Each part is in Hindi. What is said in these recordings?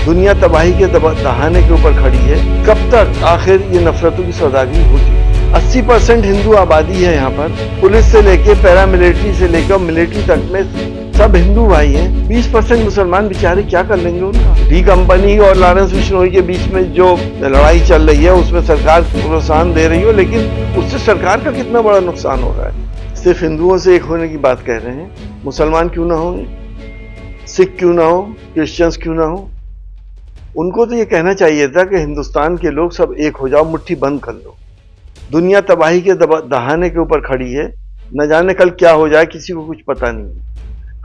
दुनिया तबाही के दहाने के ऊपर खड़ी है। कब तक आखिर ये नफरतों की सौदागरी होगी? 80% हिंदू आबादी है यहाँ पर। पुलिस से लेके पैरामिलिट्री से लेकर मिलिट्री तक में सब हिंदू भाई हैं। 20% मुसलमान बेचारे क्या कर लेंगे उनका? डी कंपनी और लॉरेंस बिश्नोई के बीच में जो लड़ाई चल रही है उसमें सरकार प्रोत्साहन दे रही हो, लेकिन उससे सरकार का कितना बड़ा नुकसान हो रहा है। सिर्फ हिंदुओं से एक होने की बात कह रहे हैं। मुसलमान क्यों ना हो, सिख क्यों ना हो, क्रिश्चियंस क्यों ना हो, उनको तो ये कहना चाहिए था कि हिंदुस्तान के लोग सब एक हो जाओ, मुट्ठी बंद कर लो। दुनिया तबाही के दहाने के ऊपर खड़ी है। न जाने कल क्या हो जाए, किसी को कुछ पता नहीं।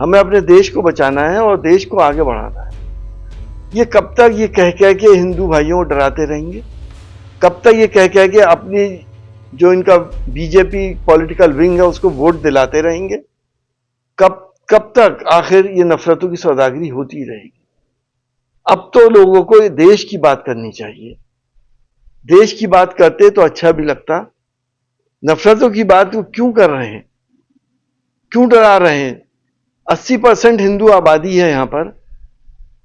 हमें अपने देश को बचाना है और देश को आगे बढ़ाना है। ये कब तक ये कह के हिंदू भाइयों को डराते रहेंगे? कब तक ये कह के अपनी जो इनका बीजेपी पॉलिटिकल विंग है उसको वोट दिलाते रहेंगे? कब तक आखिर ये नफरतों की सौदागरी होती रहेगी? अब तो लोगों को देश की बात करनी चाहिए। देश की बात करते तो अच्छा भी लगता। नफरतों की बात को क्यों कर रहे हैं, क्यों डरा रहे हैं? 80% हिंदू आबादी है यहाँ पर।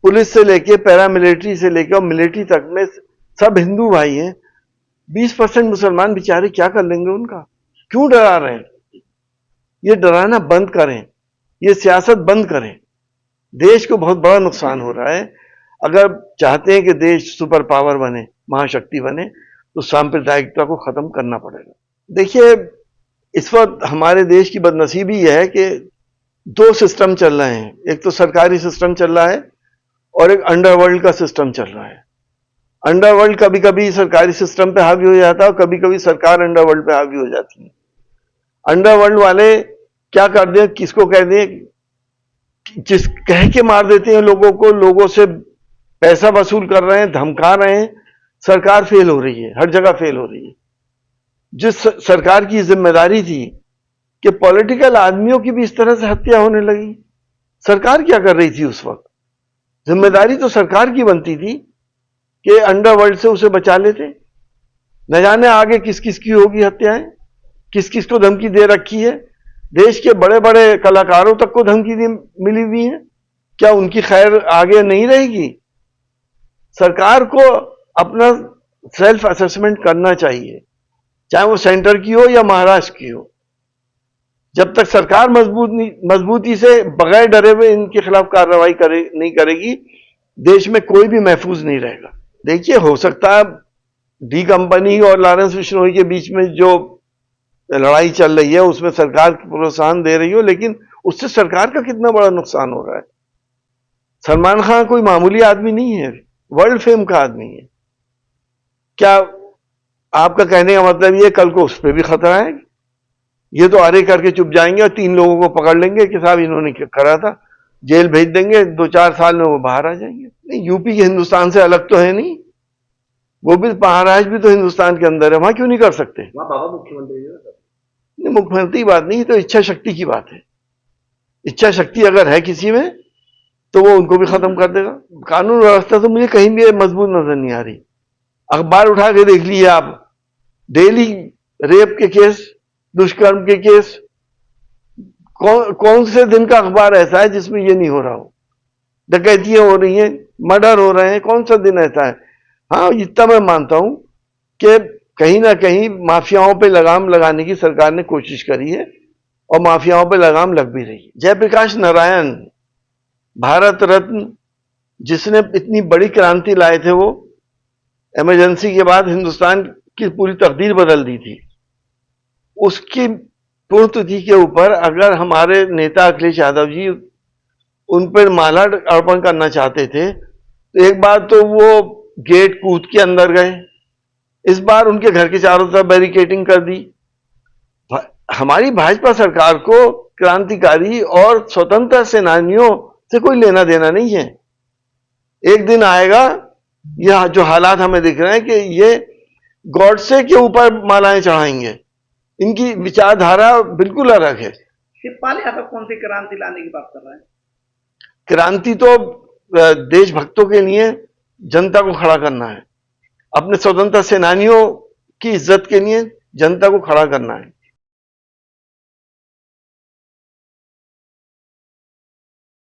पुलिस से लेके पैरामिलिट्री से लेकर मिलिट्री तक में सब हिंदू भाई हैं। 20% मुसलमान बेचारे क्या कर लेंगे उनका? क्यों डरा रहे हैं? ये डराना बंद करें, ये सियासत बंद करें। देश को बहुत बड़ा नुकसान हो रहा है। अगर चाहते हैं कि देश सुपर पावर बने, महाशक्ति बने, तो सांप्रदायिकता को खत्म करना पड़ेगा। देखिए, इस वक्त हमारे देश की बदनसीबी यह है कि दो सिस्टम चल रहे हैं। एक तो सरकारी सिस्टम चल रहा है और एक अंडरवर्ल्ड का सिस्टम चल रहा है। अंडरवर्ल्ड कभी कभी सरकारी सिस्टम पे हावी हो जाता है और कभी कभी सरकार अंडरवर्ल्ड पे हावी हो जाती है। अंडरवर्ल्ड वाले क्या कर दें, किसको कह दें, जिस कह के मार देते हैं लोगों को, लोगों से पैसा वसूल कर रहे हैं, धमका रहे हैं। सरकार फेल हो रही है, हर जगह फेल हो रही है। जिस सरकार की जिम्मेदारी थी कि पॉलिटिकल आदमियों की भी इस तरह से हत्या होने लगी, सरकार क्या कर रही थी उस वक्त? जिम्मेदारी तो सरकार की बनती थी कि अंडरवर्ल्ड से उसे बचा लेते। न जाने आगे किस किस की होगी हत्याएं, किस किस को धमकी दे रखी है। देश के बड़े बड़े कलाकारों तक को धमकी मिली हुई है। क्या उनकी खैर आगे नहीं रहेगी? सरकार को अपना सेल्फ असेसमेंट करना चाहिए, चाहे वो सेंटर की हो या महाराष्ट्र की हो। जब तक सरकार मजबूती से बगैर डरे हुए इनके खिलाफ कार्रवाई नहीं करेगी, देश में कोई भी महफूज नहीं रहेगा। देखिए, हो सकता है डी कंपनी और लॉरेंस बिश्नोई के बीच में जो लड़ाई चल रही है उसमें सरकार प्रोत्साहन दे रही हो, लेकिन उससे सरकार का कितना बड़ा नुकसान हो रहा है। सलमान खान कोई मामूली आदमी नहीं है, वर्ल्ड फेम का आदमी है। क्या आपका कहने का मतलब ये कल को उस पर भी खतरा है? ये तो अरे करके चुप जाएंगे और 3 लोगों को पकड़ लेंगे कि साहब इन्होंने करा था, जेल भेज देंगे, 2-4 साल में वो बाहर आ जाएंगे। नहीं, यूपी के हिंदुस्तान से अलग तो है नहीं, वो भी महाराष्ट्र भी तो हिंदुस्तान के अंदर है, वहां क्यों नहीं कर सकते? वहां बाबा मुख्यमंत्री नहीं, मुख्यमंत्री बात नहीं, तो इच्छा शक्ति की बात है। इच्छा शक्ति अगर है किसी में तो वो उनको भी खत्म कर देगा। कानून व्यवस्था तो मुझे कहीं भी मजबूत नजर नहीं आ रही। अखबार उठा के देख लीजिए आप, डेली रेप के केस, दुष्कर्म के केस। कौन से दिन का अखबार ऐसा है जिसमें ये नहीं हो रहा हो? डकैतियां हो रही हैं, मर्डर हो रहे हैं, कौन सा दिन ऐसा है? हाँ, इतना मैं मानता हूं कि कहीं ना कहीं माफियाओं पे लगाम लगाने की सरकार ने कोशिश करी है और माफियाओं पे लगाम लग भी रही है। जयप्रकाश नारायण, भारत रत्न, जिसने इतनी बड़ी क्रांति लाए थे, वो इमरजेंसी के बाद हिंदुस्तान की पूरी तकदीर बदल दी थी। उसकी पुण्यतिथि के ऊपर अगर हमारे नेता अखिलेश यादव जी उन पर माला अर्पण करना चाहते थे, तो एक बार तो वो गेट कूद के अंदर गए, इस बार उनके घर के चारों तरफ बैरिकेडिंग कर दी। हमारी भाजपा सरकार को क्रांतिकारी और स्वतंत्रता सेनानियों से कोई लेना देना नहीं है। एक दिन आएगा, यह जो हालात हमें दिख रहे हैं कि ये गॉडसे के ऊपर मालाएं चढ़ाएंगे। इनकी विचारधारा बिल्कुल अलग है। शिवपाल यादव कौन सी क्रांति लाने की बात कर रहे हैं? क्रांति तो देशभक्तों के लिए जनता को खड़ा करना है, अपने स्वतंत्रता सेनानियों की इज्जत के लिए जनता को खड़ा करना है।